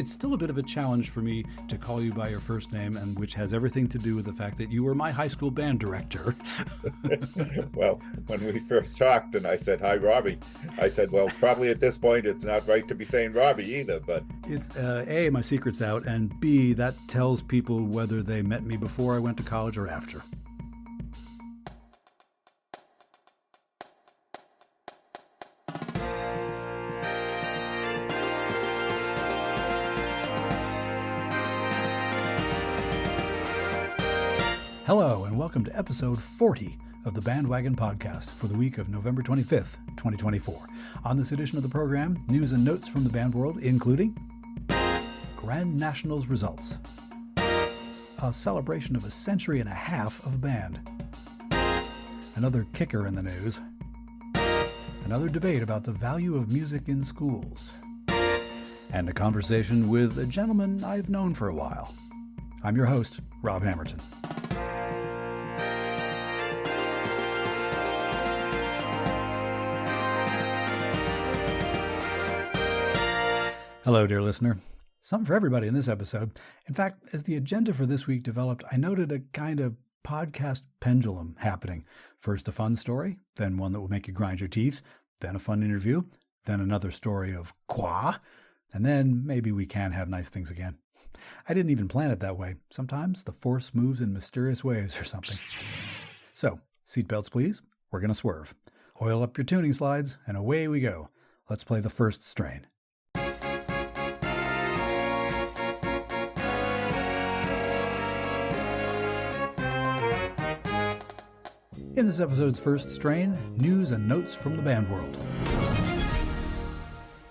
It's still a bit of a challenge for me to call you by your first name, and which has everything to do with the fact that you were my high school band director. Well, when we first talked and I said, "Hi, Robbie," I said, well, probably at this point it's not right to be saying Robbie either, but... It's A, my secret's out, and B, that tells people whether they met me before I went to college or after. Hello, and welcome to episode 40 of the BandWagon podcast for the week of November 25th, 2024. On this edition of the program, news and notes from the band world, including Grand Nationals results, a celebration of a century and a half of band, another kicker in the news, another debate about the value of music in schools, and a conversation with a gentleman I've known for a while. I'm your host, Rob Hammerton. Hello, dear listener. Something for everybody in this episode. In fact, as the agenda for this week developed, I noted a kind of podcast pendulum happening. First a fun story, then one that will make you grind your teeth, then a fun interview, then another story of quoi, and then maybe we can have nice things again. I didn't even plan it that way. Sometimes the force moves in mysterious ways or something. So, seatbelts please, we're going to swerve. Oil up your tuning slides, and away we go. Let's play the first strain. In this episode's first strain, news and notes from the band world.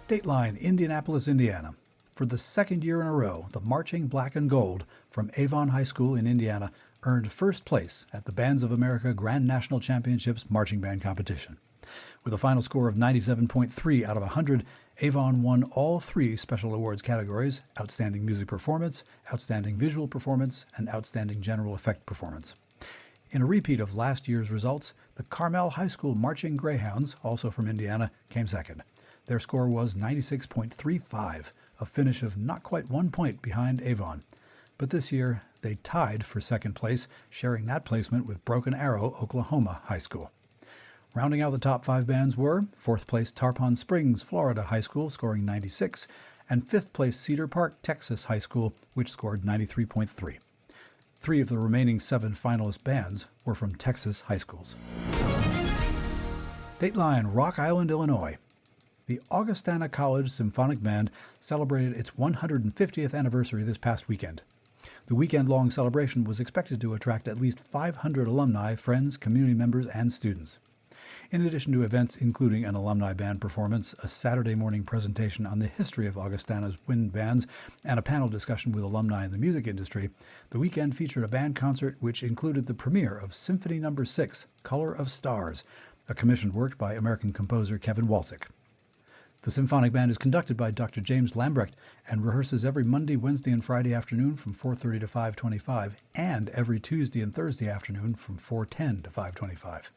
Dateline, Indianapolis, Indiana. For the second year in a row, the Marching Black and Gold from Avon High School in Indiana earned first place at the Bands of America Grand National Championships Marching Band Competition. With a final score of 97.3 out of 100, Avon won all three special awards categories: Outstanding Music Performance, Outstanding Visual Performance, and Outstanding General Effect Performance. In a repeat of last year's results, the Carmel High School Marching Greyhounds, also from Indiana, came second. Their score was 96.35, a finish of not quite 1 point behind Avon. But this year, they tied for second place, sharing that placement with Broken Arrow, Oklahoma High School. Rounding out the top five bands were fourth place Tarpon Springs, Florida High School, scoring 96, and fifth place Cedar Park, Texas High School, which scored 93.3. Three of the remaining seven finalist bands were from Texas high schools. Dateline, Rock Island, Illinois. The Augustana College Symphonic Band celebrated its 150th anniversary this past weekend. The weekend-long celebration was expected to attract at least 500 alumni, friends, community members, and students. In addition to events including an alumni band performance, a Saturday morning presentation on the history of Augustana's wind bands, and a panel discussion with alumni in the music industry, the weekend featured a band concert which included the premiere of Symphony No. 6, Color of Stars, a commissioned work by American composer Kevin Walsick. The Symphonic Band is conducted by Dr. James Lambrecht and rehearses every Monday, Wednesday, and Friday afternoon from 4:30 to 5:25, and every Tuesday and Thursday afternoon from 4:10 to 5:25.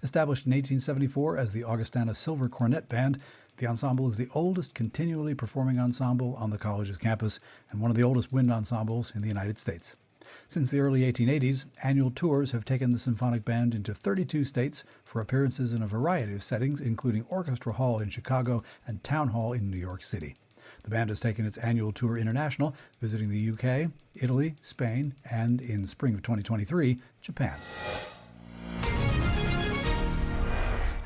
Established in 1874 as the Augustana Silver Cornet Band, the ensemble is the oldest continually performing ensemble on the college's campus and one of the oldest wind ensembles in the United States. Since the early 1880s, annual tours have taken the Symphonic Band into 32 states for appearances in a variety of settings, including Orchestra Hall in Chicago and Town Hall in New York City. The band has taken its annual tour international, visiting the UK, Italy, Spain, and in spring of 2023, Japan.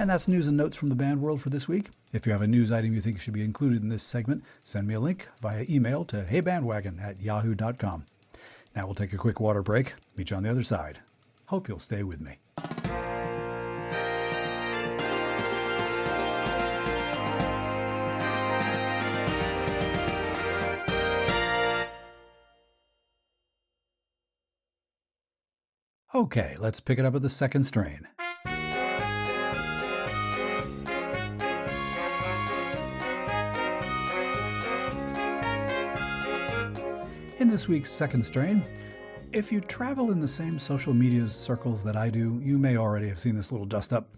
And that's news and notes from the band world for this week. If you have a news item you think should be included in this segment, send me a link via email to heybandwagon@yahoo.com. Now we'll take a quick water break. Meet you on the other side. Hope you'll stay with me. Okay, let's pick it up at the second strain. In this week's second strain, if you travel in the same social media circles that I do, you may already have seen this little dust-up.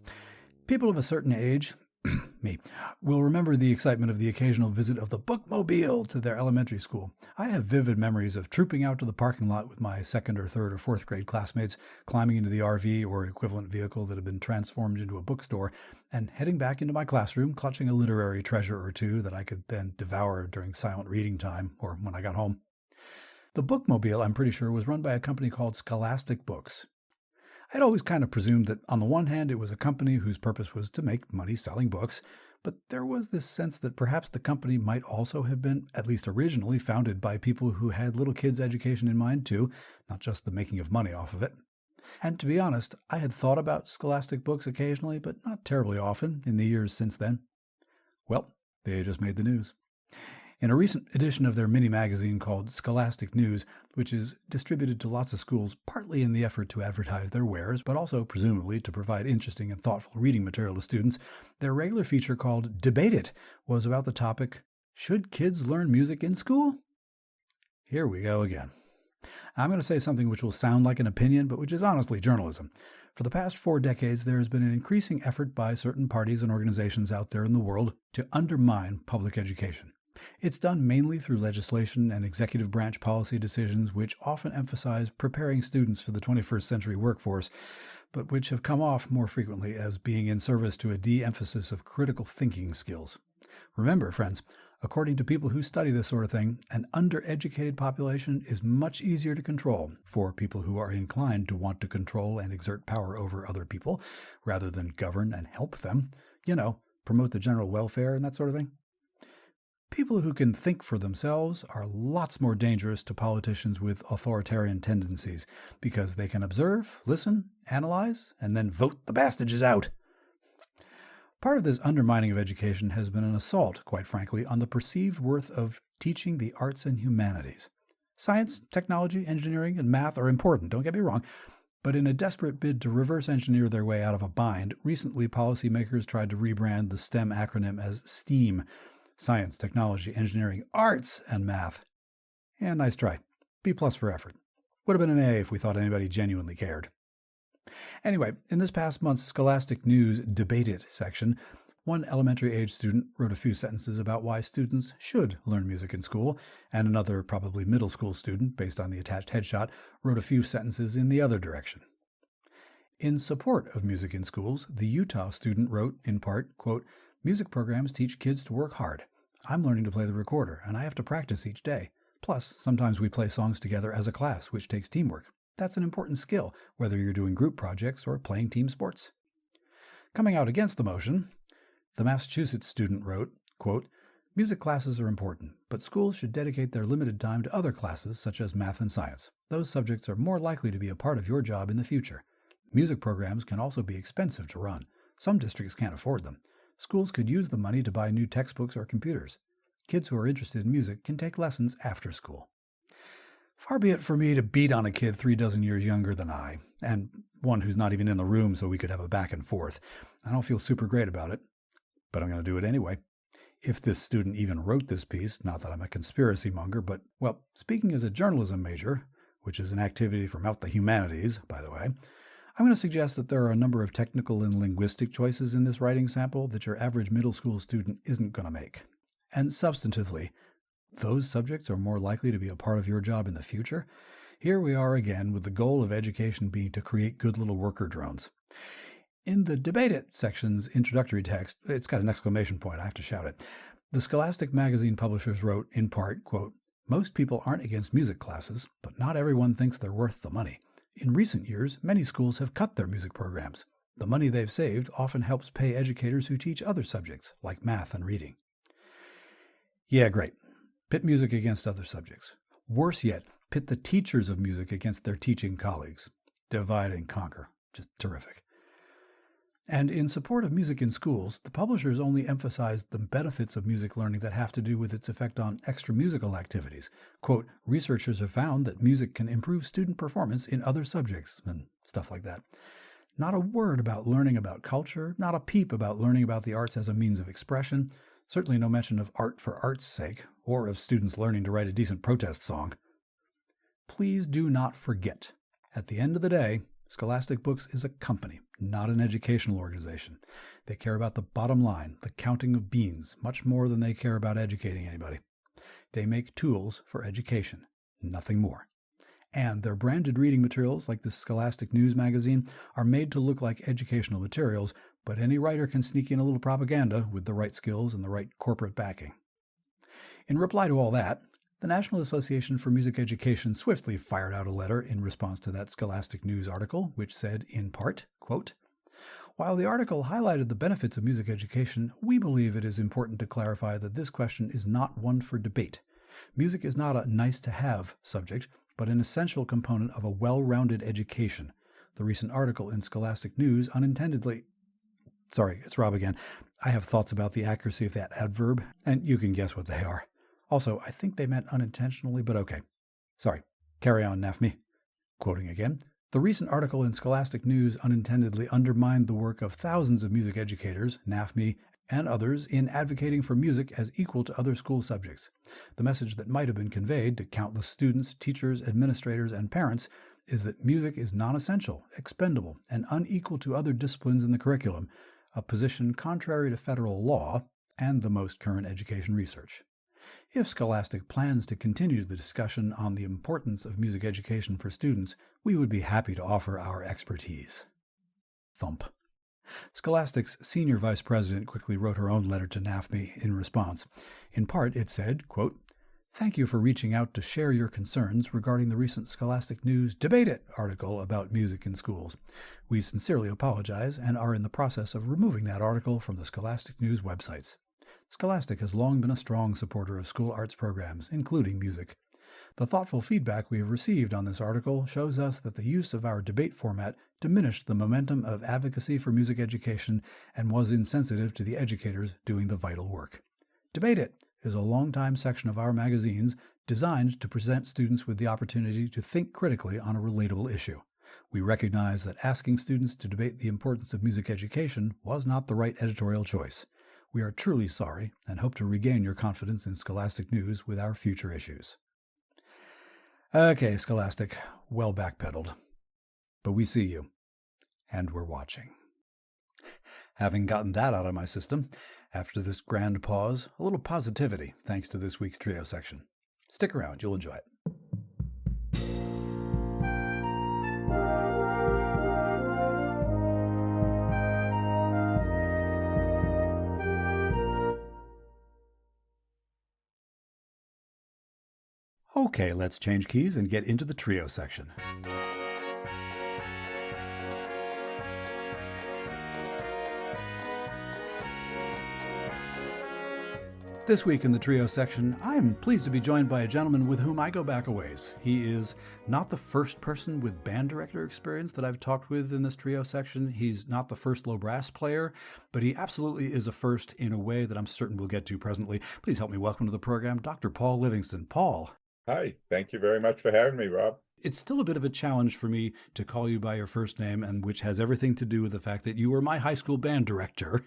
People of a certain age, me, will remember the excitement of the occasional visit of the bookmobile to their elementary school. I have vivid memories of trooping out to the parking lot with my second or third or fourth grade classmates, climbing into the RV or equivalent vehicle that had been transformed into a bookstore, and heading back into my classroom, clutching a literary treasure or two that I could then devour during silent reading time or when I got home. The bookmobile, I'm pretty sure, was run by a company called Scholastic Books. I'd always kind of presumed that on the one hand it was a company whose purpose was to make money selling books, but there was this sense that perhaps the company might also have been, at least originally, founded by people who had little kids' education in mind too, not just the making of money off of it. And to be honest, I had thought about Scholastic Books occasionally, but not terribly often in the years since then. Well, they just made the news. In a recent edition of their mini magazine called Scholastic News, which is distributed to lots of schools partly in the effort to advertise their wares, but also presumably to provide interesting and thoughtful reading material to students, their regular feature called Debate It was about the topic, Should Kids Learn Music in School? Here we go again. I'm going to say something which will sound like an opinion, but which is honestly journalism. For the past 4 decades, there has been an increasing effort by certain parties and organizations out there in the world to undermine public education. It's done mainly through legislation and executive branch policy decisions which often emphasize preparing students for the 21st century workforce, but which have come off more frequently as being in service to a de-emphasis of critical thinking skills. Remember, friends, according to people who study this sort of thing, an undereducated population is much easier to control for people who are inclined to want to control and exert power over other people rather than govern and help them, promote the general welfare and that sort of thing. People who can think for themselves are lots more dangerous to politicians with authoritarian tendencies because they can observe, listen, analyze, and then vote the bastages out. Part of this undermining of education has been an assault, quite frankly, on the perceived worth of teaching the arts and humanities. Science, technology, engineering, and math are important, don't get me wrong, but in a desperate bid to reverse engineer their way out of a bind, recently policymakers tried to rebrand the STEM acronym as STEAM, Science, Technology, Engineering, Arts, and Math. Yeah, nice try. B+ for effort. Would have been an A if we thought anybody genuinely cared. Anyway, in this past month's Scholastic News Debate It section, one elementary-age student wrote a few sentences about why students should learn music in school, and another, probably middle school student, based on the attached headshot, wrote a few sentences in the other direction. In support of music in schools, the Utah student wrote, in part, quote, "Music programs teach kids to work hard. I'm learning to play the recorder, and I have to practice each day. Plus, sometimes we play songs together as a class, which takes teamwork. That's an important skill, whether you're doing group projects or playing team sports." Coming out against the motion, the Massachusetts student wrote, quote, "Music classes are important, but schools should dedicate their limited time to other classes such as math and science. Those subjects are more likely to be a part of your job in the future. Music programs can also be expensive to run. Some districts can't afford them. Schools could use the money to buy new textbooks or computers. Kids who are interested in music can take lessons after school." Far be it for me to beat on a kid 36 years younger than I, and one who's not even in the room so we could have a back and forth. I don't feel super great about it, but I'm going to do it anyway. If this student even wrote this piece, not that I'm a conspiracy monger, but, well, speaking as a journalism major, which is an activity from out the humanities, by the way, I'm going to suggest that there are a number of technical and linguistic choices in this writing sample that your average middle school student isn't going to make. And substantively, those subjects are more likely to be a part of your job in the future. Here we are again with the goal of education being to create good little worker drones. In the Debate It section's introductory text, it's got an exclamation point, I have to shout it. The Scholastic magazine publishers wrote, in part, quote, "Most people aren't against music classes, but not everyone thinks they're worth the money. In recent years, many schools have cut their music programs. The money they've saved often helps pay educators who teach other subjects, like math and reading." Yeah, great. Pit music against other subjects. Worse yet, pit the teachers of music against their teaching colleagues. Divide and conquer. Just terrific. And in support of music in schools, the publishers only emphasized the benefits of music learning that have to do with its effect on extra-musical activities. Quote, "Researchers have found that music can improve student performance in other subjects," and stuff like that. Not a word about learning about culture, not a peep about learning about the arts as a means of expression, certainly no mention of art for art's sake, or of students learning to write a decent protest song. Please do not forget, at the end of the day, Scholastic Books is a company, not an educational organization. They care about the bottom line, the counting of beans, much more than they care about educating anybody. They make tools for education, nothing more. And their branded reading materials, like the Scholastic News magazine, are made to look like educational materials, but any writer can sneak in a little propaganda with the right skills and the right corporate backing. In reply to all that, the National Association for Music Education swiftly fired out a letter in response to that Scholastic News article, which said, in part, quote, "While the article highlighted the benefits of music education, we believe it is important to clarify that this question is not one for debate. Music is not a nice-to-have subject, but an essential component of a well-rounded education. The recent article in Scholastic News unintentionally..." Sorry, it's Rob again. I have thoughts about the accuracy of that adverb, and you can guess what they are. Also, I think they meant unintentionally, but okay. Sorry. Carry on, NAFME. Quoting again, "The recent article in Scholastic News unintendedly undermined the work of thousands of music educators, NAFME, and others in advocating for music as equal to other school subjects. The message that might have been conveyed to countless students, teachers, administrators, and parents is that music is non-essential, expendable, and unequal to other disciplines in the curriculum, a position contrary to federal law and the most current education research. If Scholastic plans to continue the discussion on the importance of music education for students, we would be happy to offer our expertise." Thump. Scholastic's senior vice president quickly wrote her own letter to NAFME in response. In part, it said, quote, "Thank you for reaching out to share your concerns regarding the recent Scholastic News Debate It article about music in schools. We sincerely apologize and are in the process of removing that article from the Scholastic News websites. Scholastic has long been a strong supporter of school arts programs, including music. The thoughtful feedback we have received on this article shows us that the use of our debate format diminished the momentum of advocacy for music education and was insensitive to the educators doing the vital work. Debate It is a longtime section of our magazines designed to present students with the opportunity to think critically on a relatable issue. We recognize that asking students to debate the importance of music education was not the right editorial choice. We are truly sorry and hope to regain your confidence in Scholastic News with our future issues." Okay, Scholastic, well backpedaled. But we see you, and we're watching. Having gotten that out of my system, after this grand pause, a little positivity thanks to this week's trio section. Stick around, you'll enjoy it. Okay, let's change keys and get into the trio section. This week in the trio section, I'm pleased to be joined by a gentleman with whom I go back a ways. He is not the first person with band director experience that I've talked with in this trio section. He's not the first low brass player, but he absolutely is a first in a way that I'm certain we'll get to presently. Please help me welcome to the program, Dr. Paul Livingston. Paul. Hi, thank you very much for having me, Rob. It's still a bit of a challenge for me to call you by your first name, and which has everything to do with the fact that you were my high school band director.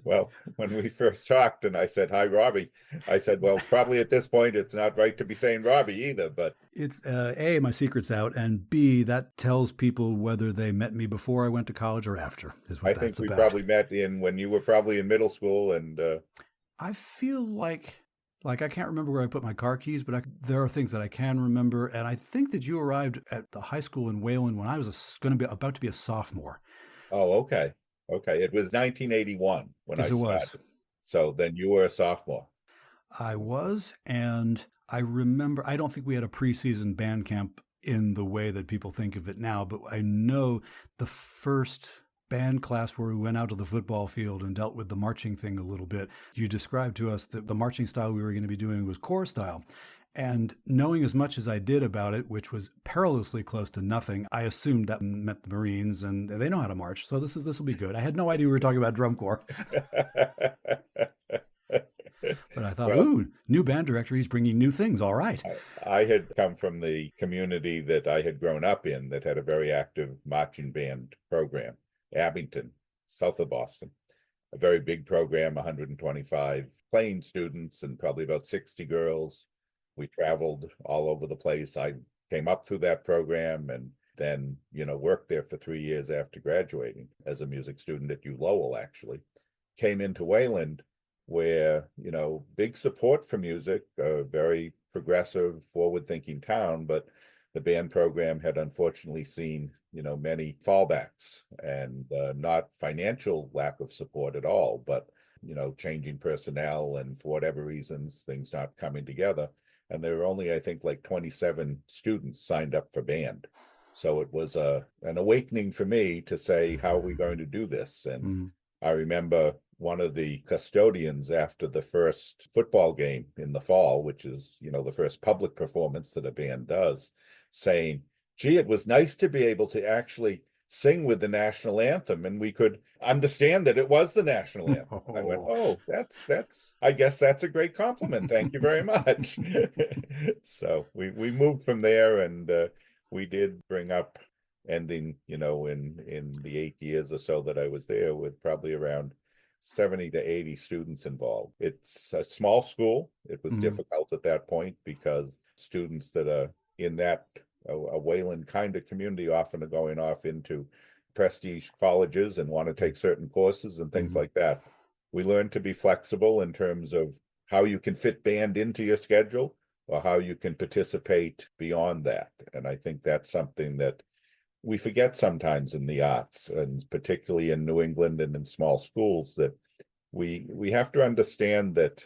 Well, when we first talked and I said, "Hi, Robbie," I said, well, probably at this point, it's not right to be saying Robbie either, but... It's A, my secret's out, and B, that tells people whether they met me before I went to college or after, is what I that's think we about. probably met when you were probably in middle school, and... I feel like I can't remember where I put my car keys, but there are things that I can remember. And I think that you arrived at the high school in Wayland when I was about to be a sophomore. Oh, okay. Okay. It was 1981 when I started. Was. So then you were a sophomore. I was, and I remember, I don't think we had a preseason band camp in the way that people think of it now, but I know the first band class where we went out to the football field and dealt with the marching thing a little bit. You described to us that the marching style we were going to be doing was corps style. And knowing as much as I did about it, which was perilously close to nothing, I assumed that meant the Marines, and they know how to march. So this will be good. I had no idea we were talking about drum corps. But I thought, ooh, new band director, he's bringing new things. All right. I had come from the community that I had grown up in that had a very active marching band program. Abington, south of Boston, a very big program, 125 plain students and probably about 60 girls. We traveled all over the place. I came up through that program and then, worked there for 3 years after graduating as a music student at U Lowell, actually. Came into Wayland where, big support for music, a very progressive, forward-thinking town, but the band program had unfortunately seen, many fallbacks and not financial lack of support at all, but, changing personnel and for whatever reasons, things not coming together. And there were only, I think, like 27 students signed up for band. So it was an awakening for me to say, how are we going to do this? And I remember one of the custodians after the first football game in the fall, which is, the first public performance that a band does, saying, gee, it was nice to be able to actually sing with the national anthem and we could understand that it was the national anthem. I went, oh, I guess that's a great compliment. Thank you very much. So we moved from there, and we did bring up ending, in the 8 years or so that I was there, with probably around 70 to 80 students involved. It's a small school. It was difficult at that point because students that are in that a Wayland kind of community often are going off into prestige colleges and want to take certain courses and things like that. We learned to be flexible in terms of how you can fit band into your schedule or how you can participate beyond that. And I think that's something that we forget sometimes in the arts, and particularly in New England and in small schools, that we have to understand that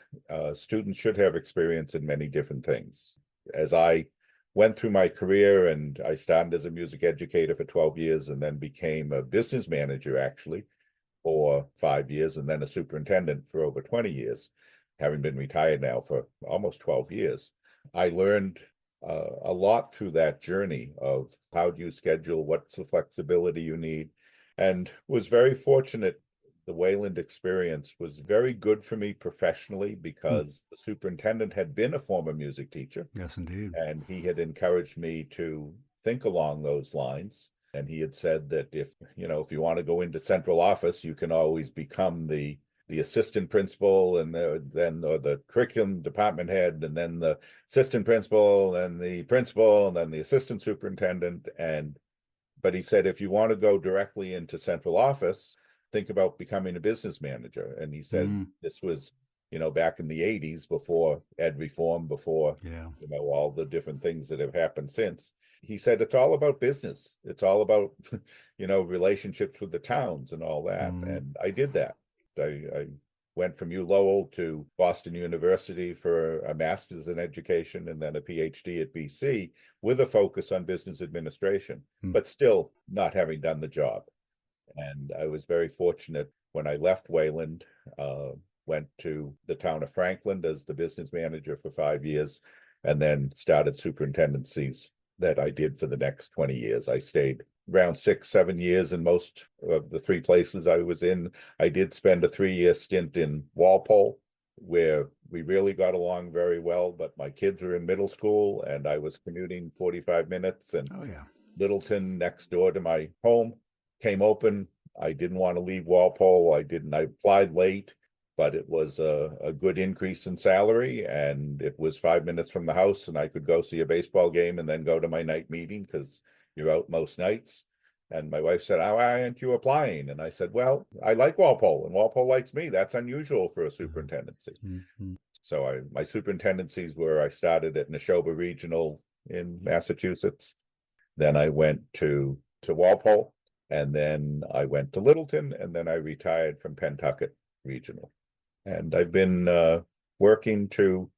students should have experience in many different things. As I went through my career, and I started as a music educator for 12 years and then became a business manager actually for 5 years, and then a superintendent for over 20 years, having been retired now for almost 12 years. I learned a lot through that journey of how do you schedule, what's the flexibility you need, and was very fortunate. The Wayland experience was very good for me professionally because the superintendent had been a former music teacher. Yes, indeed. And he had encouraged me to think along those lines. And he had said that if you want to go into central office, you can always become the assistant principal, and then the curriculum department head, and then the assistant principal, and the principal, and then the assistant superintendent. But he said, if you want to go directly into central office, think about becoming a business manager. And he said this was, back in the 80s, before ed reform, before, all the different things that have happened since. He said, it's all about business. It's all about, relationships with the towns and all that. And I did that. I went from U Lowell to Boston University for a master's in education and then a PhD at BC with a focus on business administration, but still not having done the job. And I was very fortunate when I left Wayland, went to the town of Franklin as the business manager for 5 years, and then started superintendencies that I did for the next 20 years. I stayed around 6-7 years in most of the three places I was in. I did spend a 3-year stint in Walpole, where we really got along very well, but my kids were in middle school and I was commuting 45 minutes, and Littleton, next door to my home, came open. I didn't want to leave Walpole. I applied late, but it was a good increase in salary, and it was 5 minutes from the house, and I could go see a baseball game and then go to my night meeting because you're out most nights. And my wife said, "Oh, why aren't you applying?" And I said, well, I like Walpole and Walpole likes me. That's unusual for a superintendency. So my superintendencies were, I started at Neshoba Regional in Massachusetts. Then I went to Walpole, and then I went to Littleton, and then I retired from Pentucket Regional. And I've been working to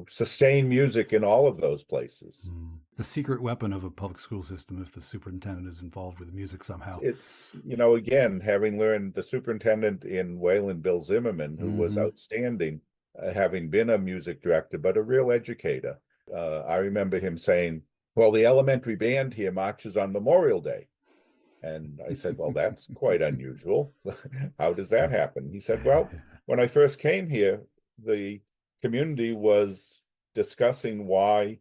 sustain music in all of those places. The secret weapon of a public school system, if the superintendent is involved with music somehow. It's, again, having learned the superintendent in Wayland, Bill Zimmerman, who was outstanding, having been a music director, but a real educator. I remember him saying, well, the elementary band here marches on Memorial Day. And I said, well, that's quite unusual. How does that happen? He said, well, when I first came here, the community was discussing why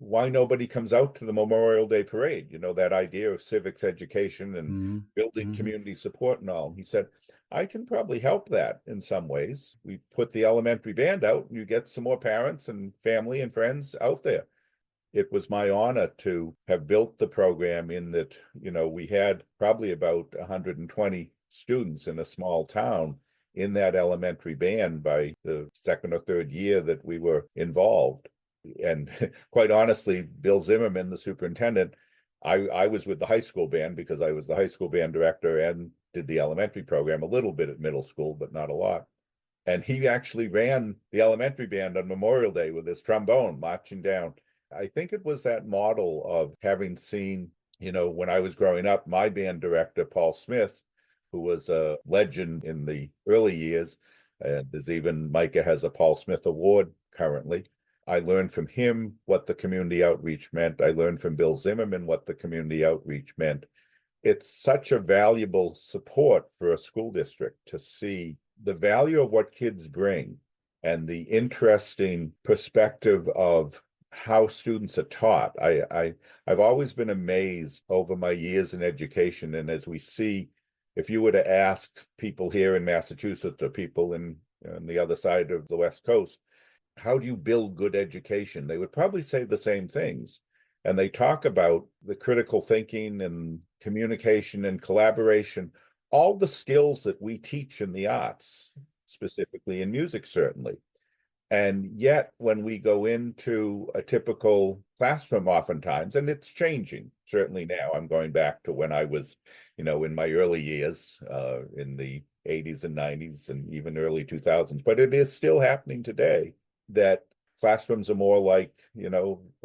nobody comes out to the Memorial Day parade, that idea of civics education and building community support and all. He said, I can probably help that in some ways. We put the elementary band out and you get some more parents and family and friends out there. it was my honor to have built the program in that, we had probably about 120 students in a small town in that elementary band by the second or third year that we were involved. And quite honestly, Bill Zimmerman, the superintendent, I was with the high school band because I was the high school band director and did the elementary program a little bit at middle school, but not a lot. And he actually ran the elementary band on Memorial Day with his trombone marching down. I think it was that model of having seen, when I was growing up, my band director, Paul Smith, who was a legend in the early years. There's even, Micah has a Paul Smith Award currently. I learned from him what the community outreach meant. I learned from Bill Zimmerman what the community outreach meant. It's such a valuable support for a school district to see the value of what kids bring and the interesting perspective of how students are taught. I've always been amazed over my years in education. And as we see, if you were to ask people here in Massachusetts or people on the other side of the West Coast, how do you build good education? They would probably say the same things. And they talk about the critical thinking and communication and collaboration, all the skills that we teach in the arts, specifically in music, certainly. And yet, when we go into a typical classroom, oftentimes, and it's changing, certainly now, I'm going back to when I was, in my early years, in the 80s and 90s and even early 2000s, but it is still happening today that classrooms are more like,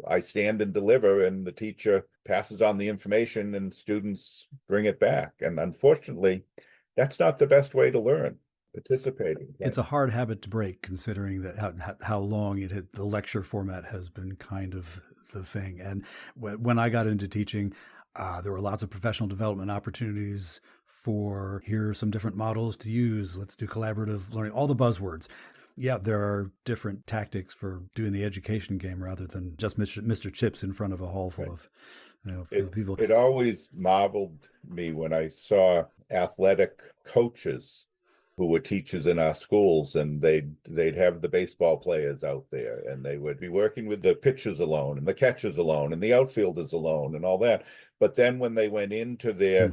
I stand and deliver and the teacher passes on the information and students bring it back. And unfortunately, that's not the best way to learn. Participating. It's a hard habit to break, considering that how long the lecture format has been kind of the thing. And when I got into teaching, there were lots of professional development opportunities for, here are some different models to use. Let's do collaborative learning, all the buzzwords. Yeah, there are different tactics for doing the education game rather than just Mr. Chips in front of a hall full of people. It always marveled me when I saw athletic coaches who were teachers in our schools, and they'd have the baseball players out there, and they would be working with the pitchers alone and the catchers alone and the outfielders alone and all that. But then when they went into their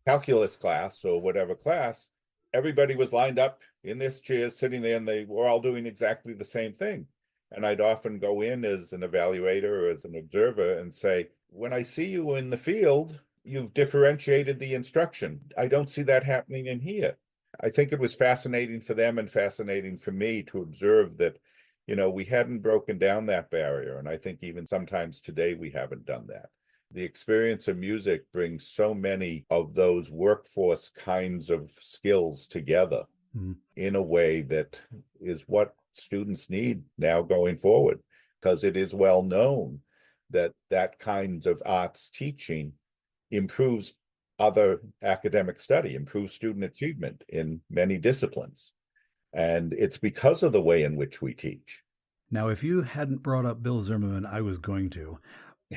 calculus class or whatever class, everybody was lined up in their chairs sitting there, and they were all doing exactly the same thing. And I'd often go in as an evaluator or as an observer and say, when I see you in the field, you've differentiated the instruction. I don't see that happening in here. I think it was fascinating for them and fascinating for me to observe that, we hadn't broken down that barrier. And I think even sometimes today we haven't done that. The experience of music brings so many of those workforce kinds of skills together in a way that is what students need now going forward, because it is well known that that kind of arts teaching improves other academic study, improves student achievement in many disciplines. And it's because of the way in which we teach. Now, if you hadn't brought up Bill Zimmerman, I was going to.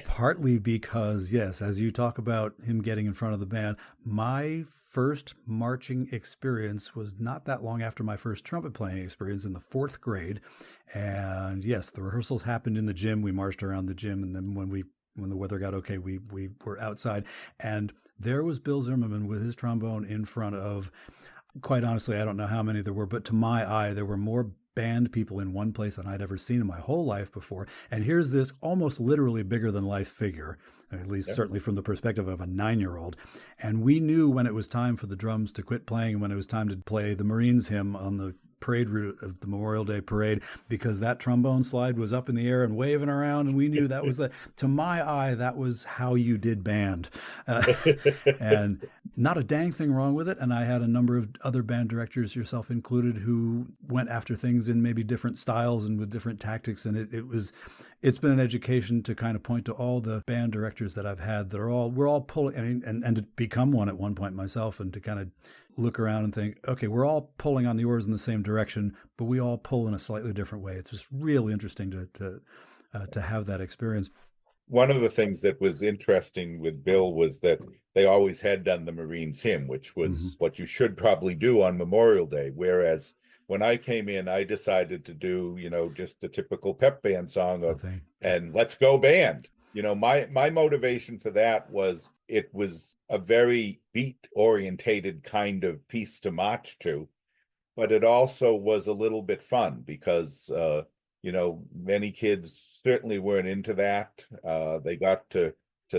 Partly because, yes, as you talk about him getting in front of the band, my first marching experience was not that long after my first trumpet playing experience in the 4th grade. And yes, the rehearsals happened in the gym. We marched around the gym. And then when the weather got okay, we were outside. And there was Bill Zimmerman with his trombone in front of, quite honestly, I don't know how many there were, but to my eye, there were more band people in one place than I'd ever seen in my whole life before. And here's this almost literally bigger than life figure, at least certainly from the perspective of a 9-year-old. And we knew when it was time for the drums to quit playing and when it was time to play the Marines hymn on the parade route of the Memorial Day parade, because that trombone slide was up in the air and waving around, and we knew that was to my eye, that was how you did band. And not a dang thing wrong with it. And I had a number of other band directors, yourself included, who went after things in maybe different styles and with different tactics. And it's been an education to kind of point to all the band directors that I've had that we're all pulling, and to become one at one point myself, and to kind of look around and think, okay, we're all pulling on the oars in the same direction, but we all pull in a slightly different way. It's just really interesting to have that experience. One of the things that was interesting with Bill was that they always had done the Marines hymn, which was what you should probably do on Memorial Day, whereas when I came in, I decided to do, just the typical pep band song of, thing. and let's go band. My motivation for that was it was a very beat orientated kind of piece to march to, but it also was a little bit fun because, many kids certainly weren't into that. They got to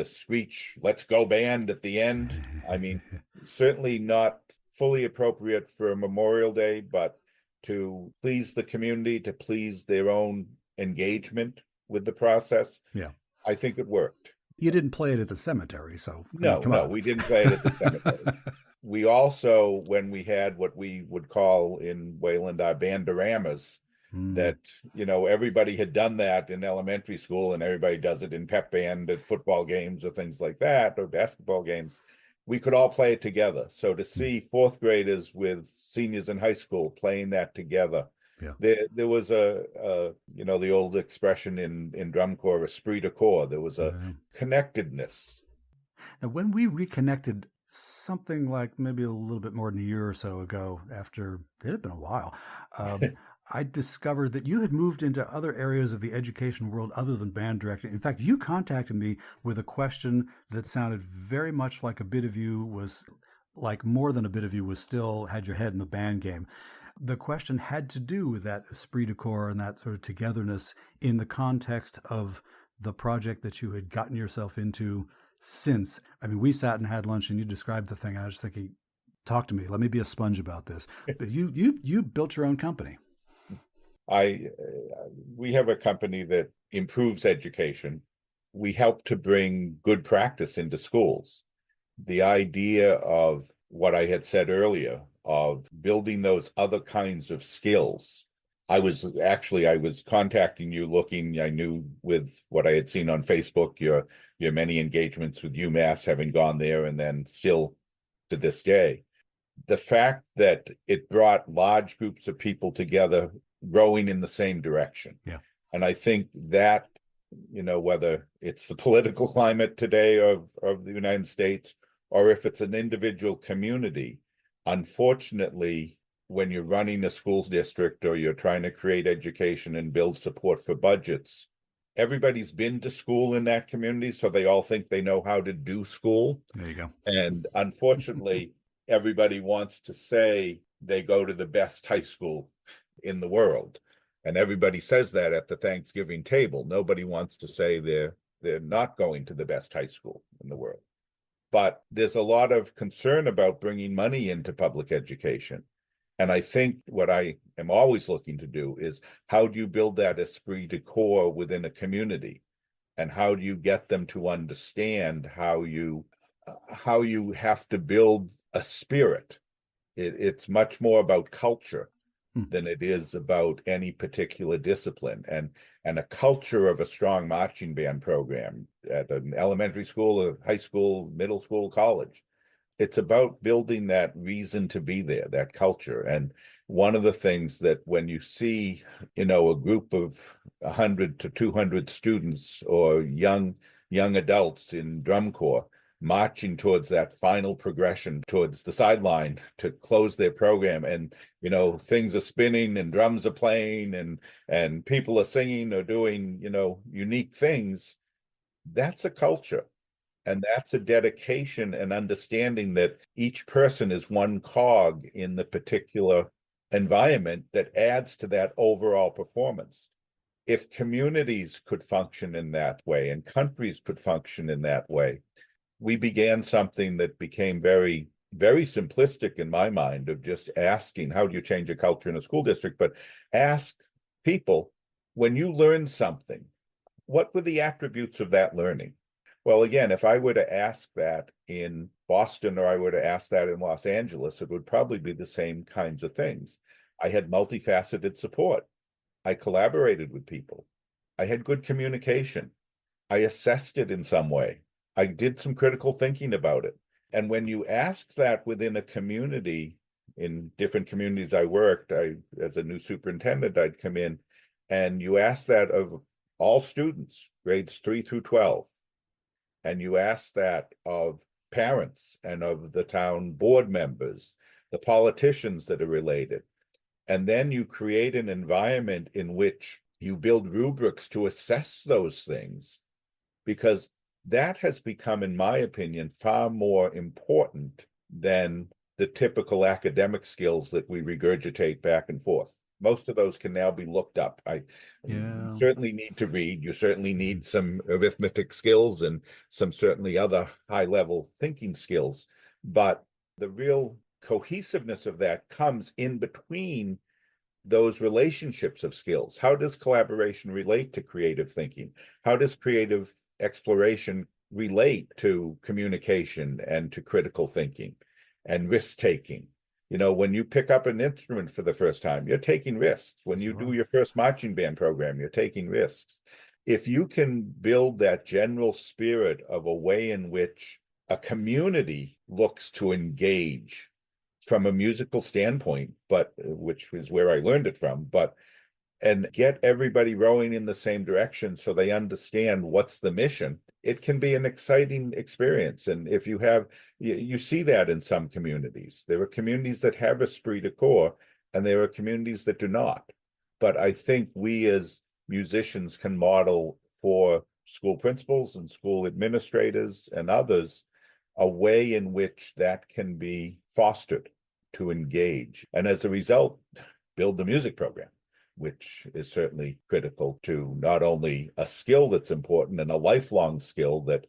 screech, let's go band at the end. I mean, certainly not fully appropriate for Memorial Day, but to please the community, to please their own engagement with the process. Yeah. I think it worked. You didn't play it at the cemetery, so No, we didn't play it at the cemetery. We also, when we had what we would call in Wayland our bandoramas, that, everybody had done that in elementary school and everybody does it in pep band at football games or things like that, or basketball games. We could all play it together. So to see fourth graders with seniors in high school playing that together, there was the old expression in drum corps, esprit de corps. There was a connectedness. Now, when we reconnected something like maybe a little bit more than a year or so ago, after it had been a while, I discovered that you had moved into other areas of the education world other than band directing. In fact, you contacted me with a question that sounded very much like a bit of you was, like more than a bit of you was still had your head in the band game. The question had to do with that esprit de corps and that sort of togetherness in the context of the project that you had gotten yourself into since. I mean, we sat and had lunch and you described the thing. I was thinking, talk to me. Let me be a sponge about this. But you built your own company. We have a company that improves education. We help to bring good practice into schools. The idea of what I had said earlier, of building those other kinds of skills. I was contacting you looking, I knew with what I had seen on Facebook, your many engagements with UMass, having gone there and then still to this day. The fact that it brought large groups of people together rowing in the same direction. Yeah. And I think that, whether it's the political climate today of the United States, or if it's an individual community, unfortunately, when you're running a school district or you're trying to create education and build support for budgets, everybody's been to school in that community, so they all think they know how to do school. There you go. And unfortunately, everybody wants to say they go to the best high school in the world. And everybody says that at the Thanksgiving table. Nobody wants to say they're not going to the best high school in the world. But there's a lot of concern about bringing money into public education. And I think what I am always looking to do is, how do you build that esprit de corps within a community? And how do you get them to understand how you have to build a spirit? It's much more about culture than it is about any particular discipline, and a culture of a strong marching band program at an elementary school, a high school, middle school, college. It's about building that reason to be there, that culture. And one of the things that when you see, a group of 100 to 200 students or young adults in drum corps marching towards that final progression towards the sideline to close their program, and things are spinning and drums are playing and people are singing or doing unique things, that's a culture. And that's a dedication and understanding that each person is one cog in the particular environment that adds to that overall performance. If communities could function in that way and countries could function in that way, we began something that became very, very simplistic in my mind, of just asking, how do you change a culture in a school district? But ask people, when you learn something, what were the attributes of that learning? Well, again, if I were to ask that in Boston or I were to ask that in Los Angeles, it would probably be the same kinds of things. I had multifaceted support. I collaborated with people. I had good communication. I assessed it in some way. I did some critical thinking about it. And when you ask that within a community, in different communities I worked, as a new superintendent, I'd come in, and you ask that of all students, grades 3 through 12. And you ask that of parents and of the town board members, the politicians that are related. And then you create an environment in which you build rubrics to assess those things, because that has become, in my opinion, far more important than the typical academic skills that we regurgitate back and forth. Most of those can now be looked up. You certainly need to read. You certainly need some arithmetic skills and some certainly other high-level thinking skills. But the real cohesiveness of that comes in between those relationships of skills. How does collaboration relate to creative thinking? How does creative exploration relate to communication and to critical thinking and risk-taking? You know, when you pick up an instrument for the first time, you're taking risks. When you do your first marching band program, you're taking risks. If you can build that general spirit of a way in which a community looks to engage from a musical standpoint, but which is where I learned it from, and get everybody rowing in the same direction so they understand what's the mission, it can be an exciting experience. And if you see that in some communities. There are communities that have esprit de corps, and there are communities that do not. But I think we as musicians can model for school principals and school administrators and others a way in which that can be fostered to engage. And as a result, build the music program, which is certainly critical to not only a skill that's important and a lifelong skill that,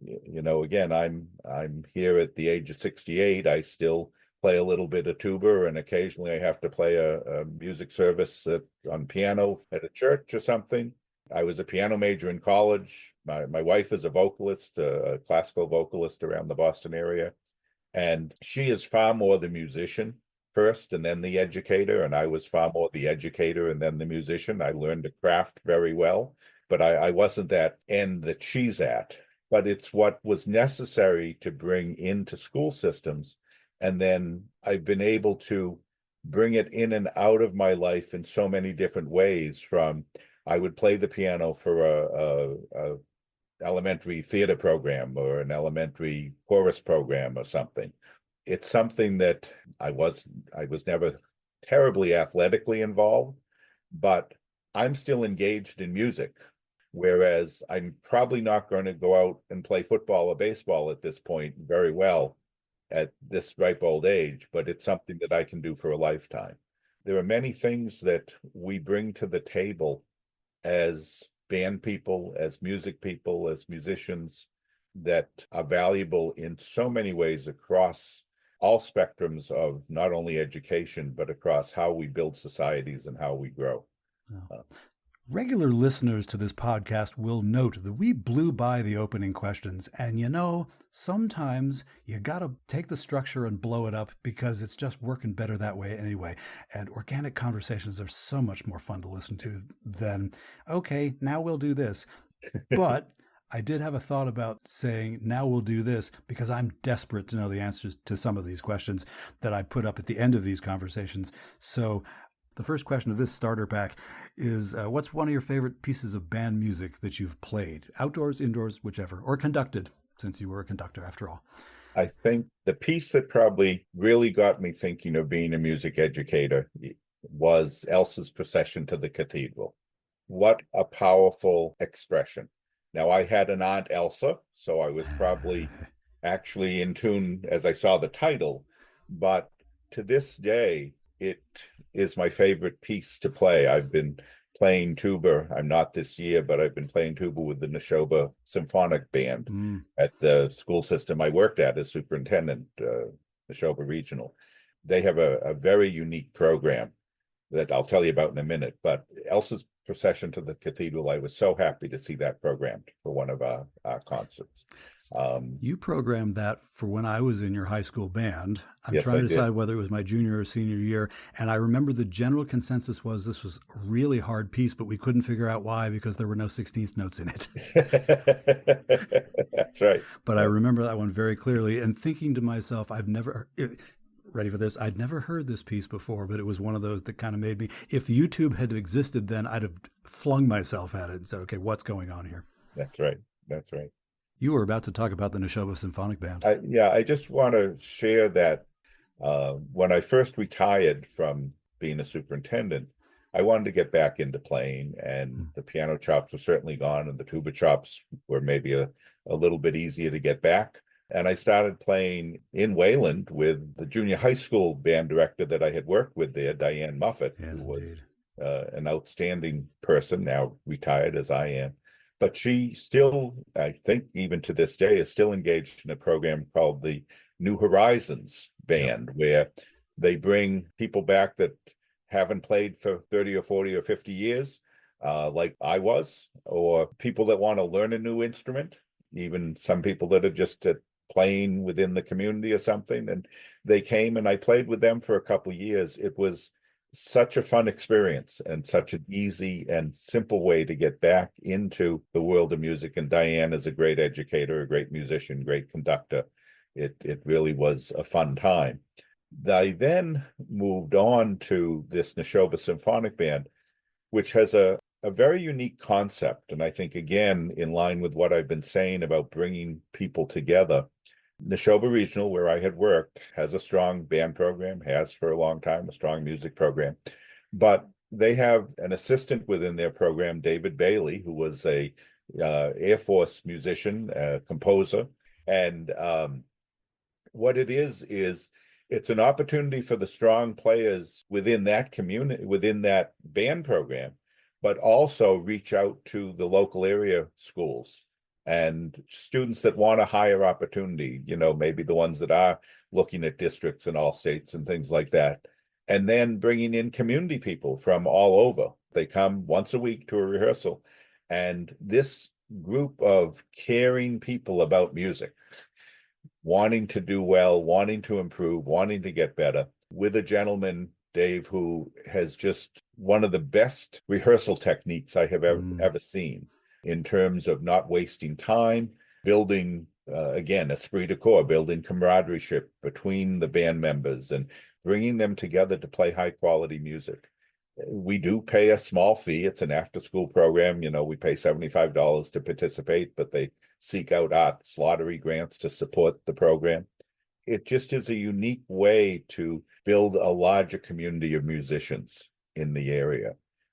you know, again, I'm here at the age of 68. I still play a little bit of tuba, and occasionally I have to play a music service on piano at a church or something. I was a piano major in college. My wife is a vocalist, a classical vocalist around the Boston area. And she is far more the musician first and then the educator. And I was far more the educator and then the musician. I learned to craft very well, but I wasn't that end that she's at. But it's what was necessary to bring into school systems. And then I've been able to bring it in and out of my life in so many different ways. From I would play the piano for a elementary theater program or an elementary chorus program or something. It's something that I was never terribly athletically involved, but I'm still engaged in music. Whereas I'm probably not going to go out and play football or baseball at this point very well at this ripe old age, but it's something that I can do for a lifetime. There are many things that we bring to the table as band people, as music people, as musicians, that are valuable in so many ways across all spectrums of not only education, but across how we build societies and how we grow. Regular listeners to this podcast will note that we blew by the opening questions. And you know, sometimes you got to take the structure and blow it up because it's just working better that way anyway. And organic conversations are so much more fun to listen to than, okay, now we'll do this. But I did have a thought about saying, now we'll do this, because I'm desperate to know the answers to some of these questions that I put up at the end of these conversations. So the first question of this starter pack is, what's one of your favorite pieces of band music that you've played? Outdoors, indoors, whichever, or conducted, since you were a conductor after all. I think the piece that probably really got me thinking of being a music educator was Elsa's Procession to the Cathedral. What a powerful expression. Now, I had an aunt Elsa, so I was probably actually in tune as I saw the title, but to this day, it is my favorite piece to play. I've been playing tuba. I'm not this year, but I've been playing tuba with the Neshoba Symphonic Band at the school system I worked at as superintendent, Neshoba Regional. They have a very unique program that I'll tell you about in a minute. But Elsa's Procession to the Cathedral, I was so happy to see that programmed for one of our concerts. You programmed that for when I was in your high school band. I'm Yes, trying I to decide did. whether it was my junior or senior year. And I remember the general consensus was this was a really hard piece, but we couldn't figure out why because there were no 16th notes in it. That's right. But I remember that one very clearly and thinking to myself, ready for this? I'd never heard this piece before, but it was one of those that kind of made me, if YouTube had existed then, I'd have flung myself at it and said, okay, what's going on here? That's right. That's right. You were about to talk about the Neshoba Symphonic Band. I just want to share that when I first retired from being a superintendent, I wanted to get back into playing, and the piano chops were certainly gone, and the tuba chops were maybe a little bit easier to get back. And I started playing in Wayland with the junior high school band director that I had worked with there, Diane Muffett, Yes, who was indeed. an outstanding person, now retired as I am. But she still, I think even to this day, is still engaged in a program called the New Horizons Band, where they bring people back that haven't played for 30 or 40 or 50 years, like I was, or people that want to learn a new instrument, even some people that are just playing within the community or something. And they came and I played with them for a couple of years. It was such a fun experience and such an easy and simple way to get back into the world of music. And Diane is a great educator, a great musician, great conductor. It really was a fun time. I then moved on to this Neshoba Symphonic Band, which has a very unique concept. And I think, again, in line with what I've been saying about bringing people together, Neshoba Regional, where I had worked, has a strong band program, has for a long time, a strong music program. But they have an assistant within their program, David Bailey, who was a Air Force musician, composer. And what it is it's an opportunity for the strong players within that community, within that band program, but also reach out to the local area schools and students that want a higher opportunity, maybe the ones that are looking at districts in all states and things like that. And then bringing in community people from all over. They come once a week to a rehearsal. And this group of caring people about music, wanting to do well, wanting to improve, wanting to get better, with a gentleman, Dave, who has just one of the best rehearsal techniques I have ever seen in terms of not wasting time, building, again, esprit de corps, building camaraderie between the band members and bringing them together to play high quality music. We do pay a small fee. It's an after-school program. We pay $75 to participate, but they seek out arts lottery grants to support the program. It just is a unique way to build a larger community of musicians in the area.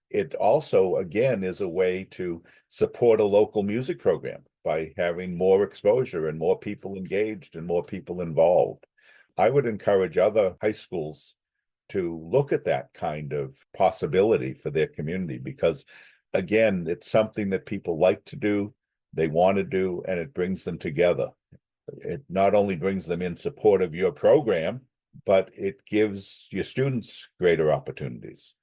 It also, again, is a way to support a local music program by having more exposure and more people engaged and more people involved. I would encourage other high schools to look at that kind of possibility for their community because, again, it's something that people like to do, they want to do, and it brings them together. It not only brings them in support of your program, but it gives your students greater opportunities.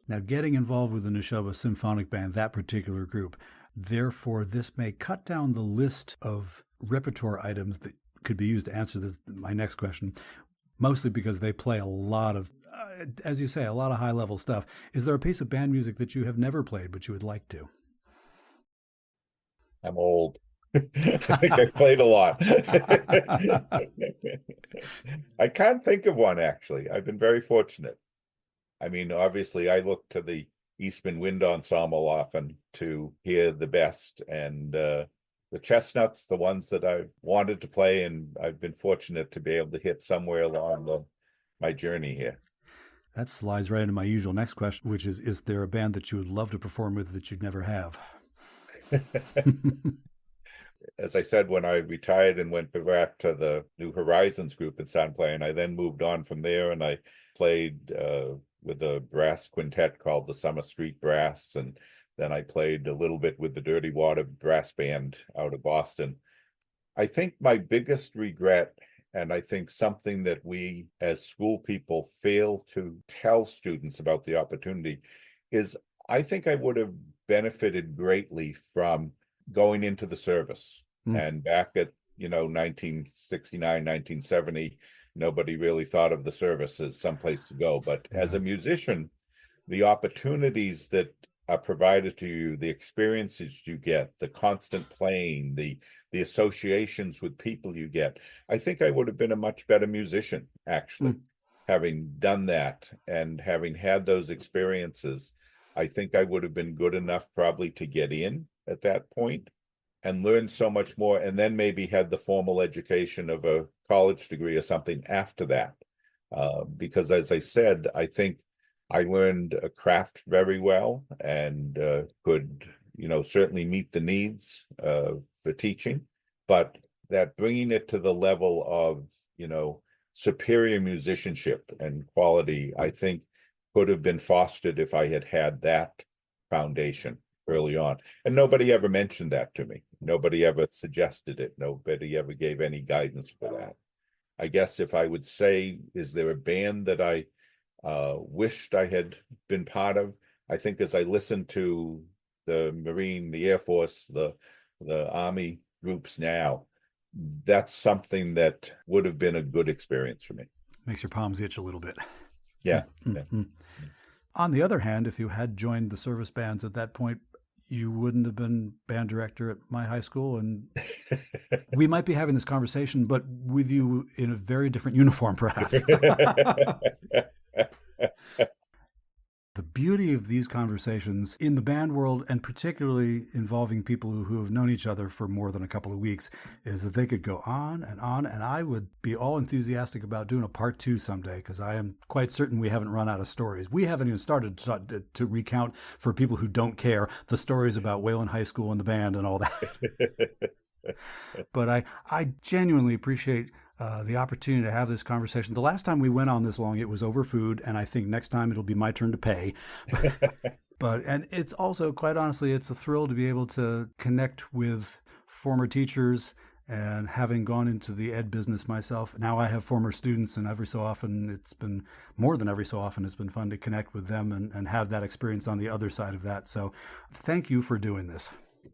Now, getting involved with the Neshoba Symphonic Band, that particular group, therefore, this may cut down the list of repertoire items that could be used to answer my next question, mostly because they play a lot of, as you say, a lot of high-level stuff. Is there a piece of band music that you have never played but you would like to? I'm old. I think I played a lot. I can't think of one, actually. I've been very fortunate. I mean, obviously, I look to the Eastman Wind Ensemble often to hear the best. And the Chestnuts, the ones that I've wanted to play, and I've been fortunate to be able to hit somewhere along my journey here. That slides right into my usual next question, which is there a band that you would love to perform with that you'd never have? As I said, when I retired and went back to the New Horizons group and started playing, I then moved on from there and I played with a brass quintet called the Summer Street Brass. And then I played a little bit with the Dirty Water Brass Band out of Boston. I think my biggest regret, and I think something that we as school people fail to tell students about the opportunity, is I think I would have benefited greatly from going into the service. And back at 1969, 1970, nobody really thought of the service as someplace to go. But as a musician, the opportunities that are provided to you, the experiences you get, the constant playing, the associations with people you get, I think I would have been a much better musician, actually, having done that and having had those experiences. I think I would have been good enough probably to get in at that point and learn so much more, and then maybe had the formal education of a college degree or something after that. Because as I said, I think I learned a craft very well and could, certainly meet the needs for teaching, but that bringing it to the level of, superior musicianship and quality, I think could have been fostered if I had had that foundation early on. And nobody ever mentioned that to me. Nobody ever suggested it. Nobody ever gave any guidance for that. I guess if I would say, is there a band that I wished I had been part of? I think as I listened to the Marine, the Air Force, the Army groups now, that's something that would have been a good experience for me. Makes your palms itch a little bit. Yeah. Mm-hmm. On the other hand, if you had joined the service bands at that point, you wouldn't have been band director at my high school, and we might be having this conversation, but with you in a very different uniform, perhaps. The beauty of these conversations in the band world, and particularly involving people who have known each other for more than a couple of weeks, is that they could go on, and I would be all enthusiastic about doing a part 2 someday, because I am quite certain we haven't run out of stories. We haven't even started to recount, for people who don't care, the stories about Wayland High School and the band and all that. But I genuinely appreciate the opportunity to have this conversation. The last time we went on this long, it was over food, and I think next time it'll be my turn to pay. And it's also, quite honestly, it's a thrill to be able to connect with former teachers, and having gone into the ed business myself, now I have former students, and every so often, it's been fun to connect with them and have that experience on the other side of that. So thank you for doing this.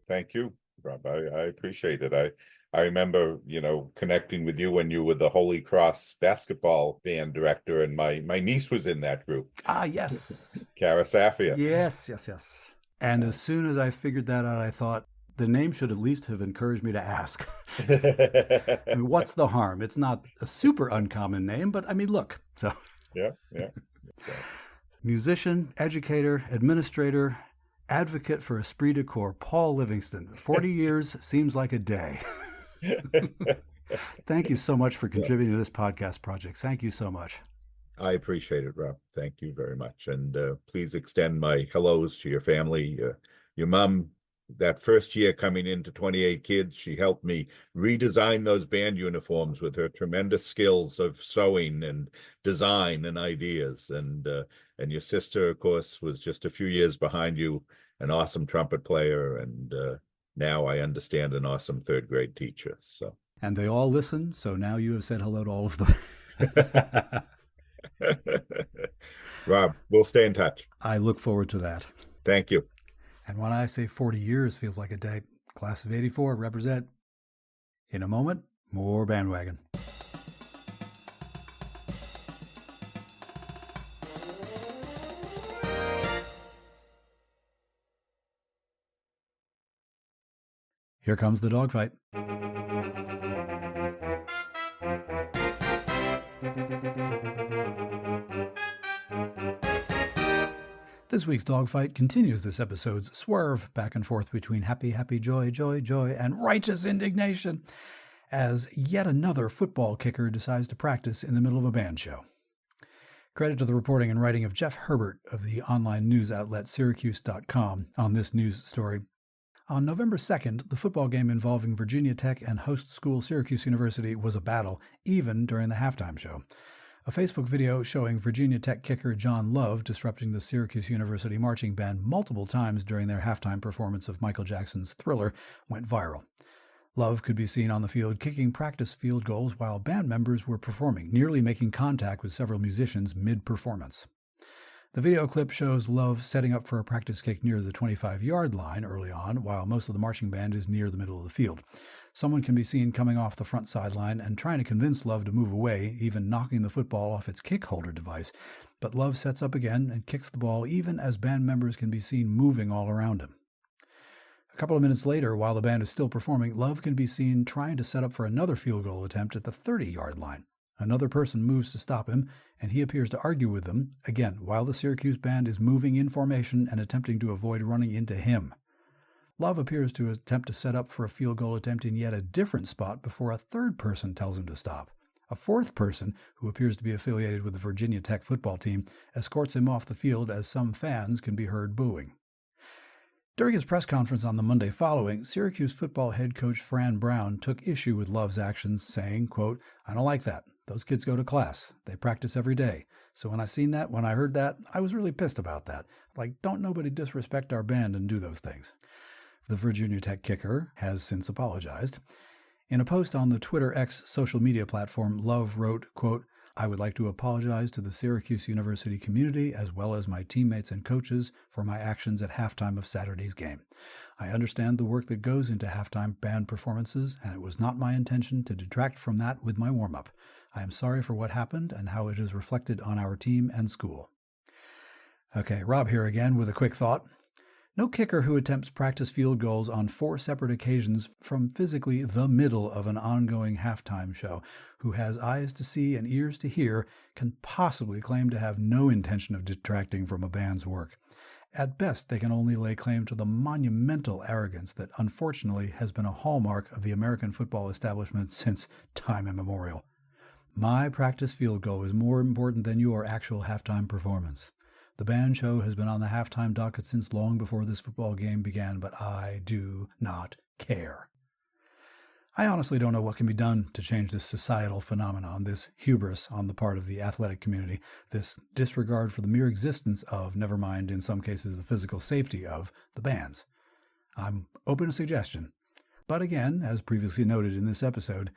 Thank you, Rob. I appreciate it. I remember, connecting with you when you were the Holy Cross basketball band director, and my niece was in that group. Ah, yes. Cara Safia. Yes. And as soon as I figured that out, I thought the name should at least have encouraged me to ask. I mean, what's the harm? It's not a super uncommon name, but I mean, look. So Yeah. Musician, educator, administrator, advocate for Esprit de Corps, Paul Livingston. 40 years seems like a day. Thank you so much for contributing to this podcast project. Thank you so much. I appreciate it, Rob. Thank you very much. And please extend my hellos to your family. Your mom, that first year coming into 28 kids, she helped me redesign those band uniforms with her tremendous skills of sewing and design and ideas. And your sister, of course, was just a few years behind you, an awesome trumpet player, and now I understand an awesome third grade teacher. So. And they all listen, so now you have said hello to all of them. Rob, we'll stay in touch. I look forward to that. Thank you. And when I say 40 years feels like a day, class of 84 represent. In a moment, more BandWagon. Here comes the dogfight. This week's dogfight continues this episode's swerve back and forth between happy, happy, joy, joy, joy, and righteous indignation, as yet another football kicker decides to practice in the middle of a band show. Credit to the reporting and writing of Jeff Herbert of the online news outlet Syracuse.com on this news story. On November 2nd, the football game involving Virginia Tech and host school Syracuse University was a battle, even during the halftime show. A Facebook video showing Virginia Tech kicker John Love disrupting the Syracuse University marching band multiple times during their halftime performance of Michael Jackson's Thriller went viral. Love could be seen on the field kicking practice field goals while band members were performing, nearly making contact with several musicians mid-performance. The video clip shows Love setting up for a practice kick near the 25-yard line early on, while most of the marching band is near the middle of the field. Someone can be seen coming off the front sideline and trying to convince Love to move away, even knocking the football off its kick holder device. But Love sets up again and kicks the ball even as band members can be seen moving all around him. A couple of minutes later, while the band is still performing, Love can be seen trying to set up for another field goal attempt at the 30-yard line. Another person moves to stop him, and he appears to argue with them, again, while the Syracuse band is moving in formation and attempting to avoid running into him. Love appears to attempt to set up for a field goal attempt in yet a different spot before a third person tells him to stop. A fourth person, who appears to be affiliated with the Virginia Tech football team, escorts him off the field as some fans can be heard booing. During his press conference on the Monday following, Syracuse football head coach Fran Brown took issue with Love's actions, saying, quote, "I don't like that. Those kids go to class. They practice every day. So when I heard that, I was really pissed about that. Like, don't nobody disrespect our band and do those things." The Virginia Tech kicker has since apologized. In a post on the Twitter X social media platform, Love wrote, quote, "I would like to apologize to the Syracuse University community as well as my teammates and coaches for my actions at halftime of Saturday's game. I understand the work that goes into halftime band performances, and it was not my intention to detract from that with my warm-up. I am sorry for what happened and how it is reflected on our team and school." Okay, Rob here again with a quick thought. No kicker who attempts practice field goals on 4 separate occasions from physically the middle of an ongoing halftime show, who has eyes to see and ears to hear, can possibly claim to have no intention of detracting from a band's work. At best, they can only lay claim to the monumental arrogance that unfortunately has been a hallmark of the American football establishment since time immemorial. My practice field goal is more important than your actual halftime performance. The band show has been on the halftime docket since long before this football game began, but I do not care. I honestly don't know what can be done to change this societal phenomenon, this hubris on the part of the athletic community, this disregard for the mere existence of, never mind in some cases the physical safety of, the bands. I'm open to suggestion. But again, as previously noted in this episode,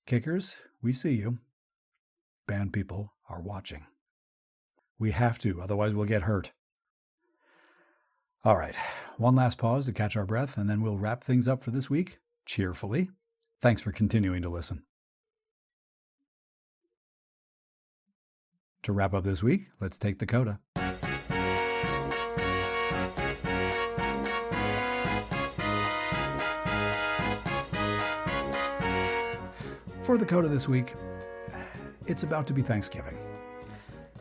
kickers, we see you. Band people are watching. We have to, otherwise we'll get hurt. All right, one last pause to catch our breath, and then we'll wrap things up for this week, cheerfully. Thanks for continuing to listen. To wrap up this week, let's take the CODA. For the CODA this week, it's about to be Thanksgiving.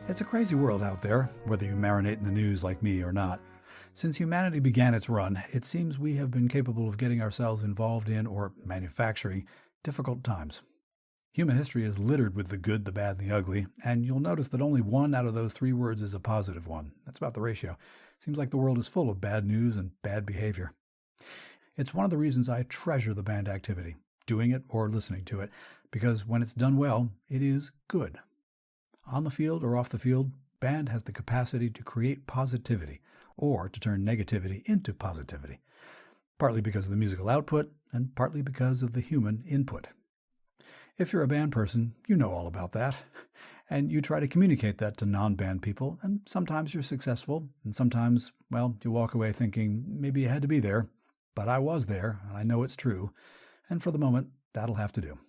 It's a crazy world out there, whether you marinate in the news like me or not. Since humanity began its run, it seems we have been capable of getting ourselves involved in, or manufacturing, difficult times. Human history is littered with the good, the bad, and the ugly, and you'll notice that only 1 out of those 3 words is a positive one. That's about the ratio. Seems like the world is full of bad news and bad behavior. It's one of the reasons I treasure the band activity, doing it or listening to it, because when it's done well, it is good. On the field or off the field, band has the capacity to create positivity or to turn negativity into positivity, partly because of the musical output and partly because of the human input. If you're a band person, you know all about that, and you try to communicate that to non-band people, and sometimes you're successful, and sometimes, well, you walk away thinking, maybe you had to be there, but I was there, and I know it's true, and for the moment, that'll have to do.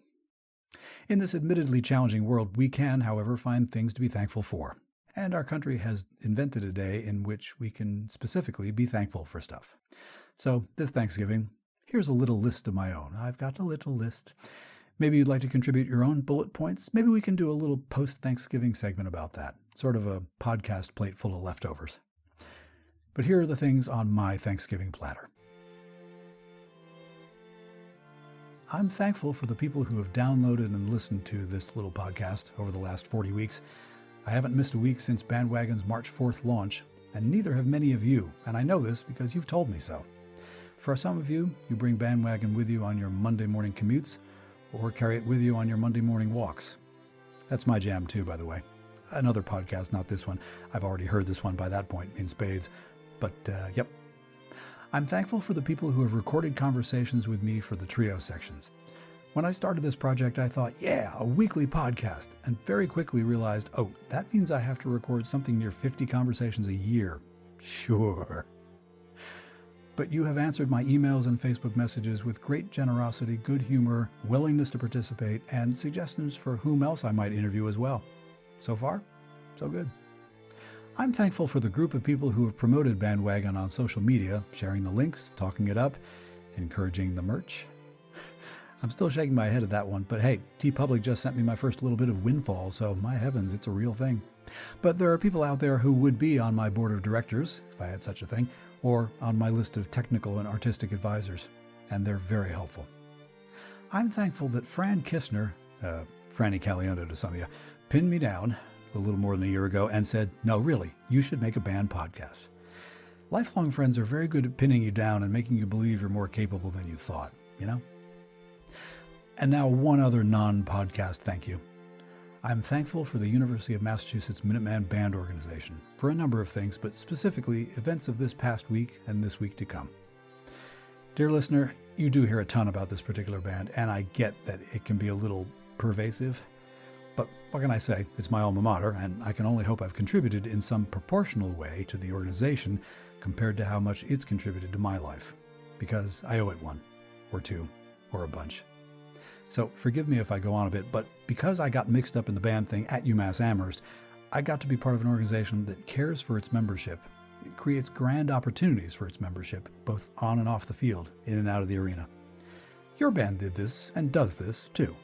In this admittedly challenging world, we can, however, find things to be thankful for. And our country has invented a day in which we can specifically be thankful for stuff. So this Thanksgiving, here's a little list of my own. I've got a little list. Maybe you'd like to contribute your own bullet points. Maybe we can do a little post-Thanksgiving segment about that. Sort of a podcast plate full of leftovers. But here are the things on my Thanksgiving platter. I'm thankful for the people who have downloaded and listened to this little podcast over the last 40 weeks. I haven't missed a week since BandWagon's March 4th launch, and neither have many of you, and I know this because you've told me so. For some of you, you bring BandWagon with you on your Monday morning commutes, or carry it with you on your Monday morning walks. That's my jam too, by the way. Another podcast, not this one. I've already heard this one by that point in spades. But, yep. I'm thankful for the people who have recorded conversations with me for the trio sections. When I started this project, I thought, yeah, a weekly podcast, and very quickly realized, oh, that means I have to record something near 50 conversations a year. Sure. But you have answered my emails and Facebook messages with great generosity, good humor, willingness to participate, and suggestions for whom else I might interview as well. So far, so good. I'm thankful for the group of people who have promoted BandWagon on social media, sharing the links, talking it up, encouraging the merch. I'm still shaking my head at that one, but hey, TeePublic just sent me my first little bit of windfall, so my heavens, it's a real thing. But there are people out there who would be on my board of directors, if I had such a thing, or on my list of technical and artistic advisors, and they're very helpful. I'm thankful that Fran Kistner, Franny Caliendo to some of you, pinned me down a little more than a year ago and said, no, really, you should make a band podcast. Lifelong friends are very good at pinning you down and making you believe you're more capable than you thought, you know? And now one other non-podcast thank you. I'm thankful for the University of Massachusetts Minuteman Band Organization for a number of things, but specifically events of this past week and this week to come. Dear listener, you do hear a ton about this particular band, and I get that it can be a little pervasive. But what can I say? It's my alma mater, and I can only hope I've contributed in some proportional way to the organization compared to how much it's contributed to my life. Because I owe it one, or two, or a bunch. So forgive me if I go on a bit, but because I got mixed up in the band thing at UMass Amherst, I got to be part of an organization that cares for its membership. It creates grand opportunities for its membership, both on and off the field, in and out of the arena. Your band did this, and does this, too.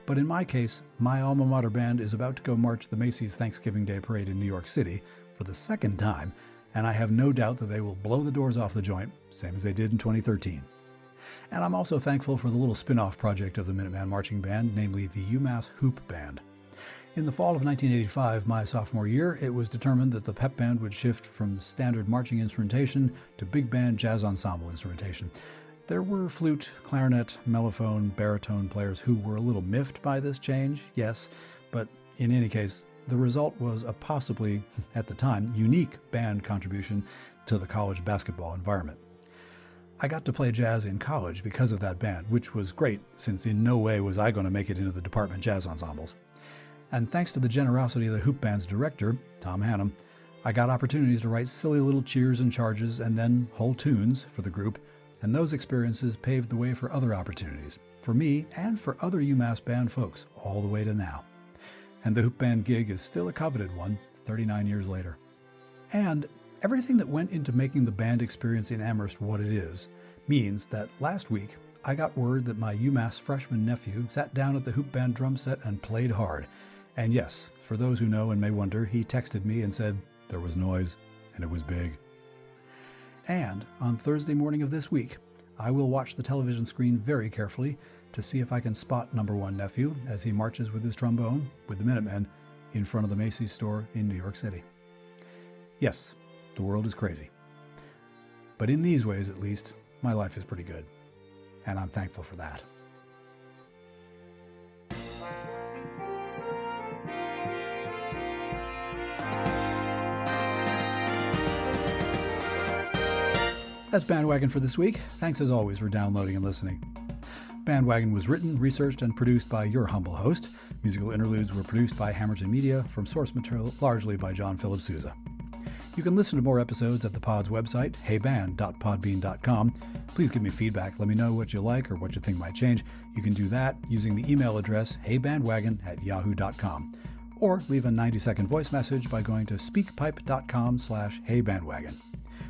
But in my case, my alma mater band is about to go march the Macy's Thanksgiving Day Parade in New York City for the second time, and I have no doubt that they will blow the doors off the joint, same as they did in 2013. And I'm also thankful for the little spin-off project of the Minuteman Marching Band, namely the UMass Hoop Band. In the fall of 1985, my sophomore year, it was determined that the pep band would shift from standard marching instrumentation to big band jazz ensemble instrumentation. There were flute, clarinet, mellophone, baritone players who were a little miffed by this change, yes, but in any case, the result was a possibly, at the time, unique band contribution to the college basketball environment. I got to play jazz in college because of that band, which was great, since in no way was I going to make it into the department jazz ensembles. And thanks to the generosity of the Hoop Band's director, Tom Hannum, I got opportunities to write silly little cheers and charges and then whole tunes for the group, and those experiences paved the way for other opportunities, for me and for other UMass band folks, all the way to now. And the Hoop Band gig is still a coveted one, 39 years later. And everything that went into making the band experience in Amherst what it is means that last week I got word that my UMass freshman nephew sat down at the Hoop Band drum set and played hard. And yes, for those who know and may wonder, he texted me and said there was noise and it was big. And on Thursday morning of this week, I will watch the television screen very carefully to see if I can spot number one nephew as he marches with his trombone, with the Minutemen, in front of the Macy's store in New York City. Yes, the world is crazy. But in these ways, at least, my life is pretty good. And I'm thankful for that. That's BandWagon for this week. Thanks as always for downloading and listening. BandWagon was written, researched, and produced by your humble host. Musical interludes were produced by Hammerton Media, from source material largely by John Philip Sousa. You can listen to more episodes at the pod's website, heyband.podbean.com. Please give me feedback. Let me know what you like or what you think might change. You can do that using the email address heybandwagon@yahoo.com. Or leave a 90-second voice message by going to speakpipe.com/heybandwagon.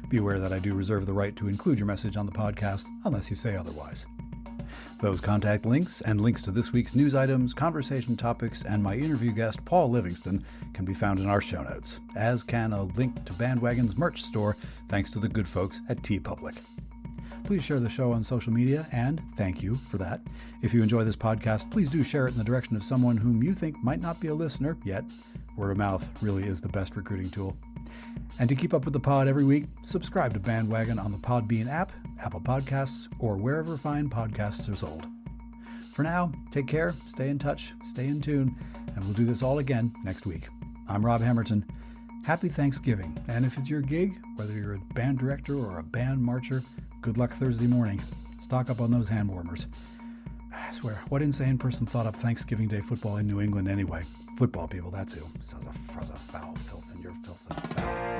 Be aware that I do reserve the right to include your message on the podcast unless you say otherwise. Those contact links and links to this week's news items, conversation topics, and my interview guest, Paul Livingston, can be found in our show notes, as can a link to BandWagon's merch store, thanks to the good folks at TeePublic. Please share the show on social media, and thank you for that. If you enjoy this podcast, please do share it in the direction of someone whom you think might not be a listener yet. Word of mouth really is the best recruiting tool. And to keep up with the pod every week, subscribe to BandWagon on the Podbean app, Apple Podcasts, or wherever fine podcasts are sold. For now, take care, stay in touch, stay in tune, and we'll do this all again next week. I'm Rob Hammerton. Happy Thanksgiving, and if it's your gig, whether you're a band director or a band marcher, good luck Thursday morning. Stock up on those hand warmers. I swear, what insane person thought up Thanksgiving Day football in New England anyway? Football people, that's who. Sounds a foul filth in your filth and foul.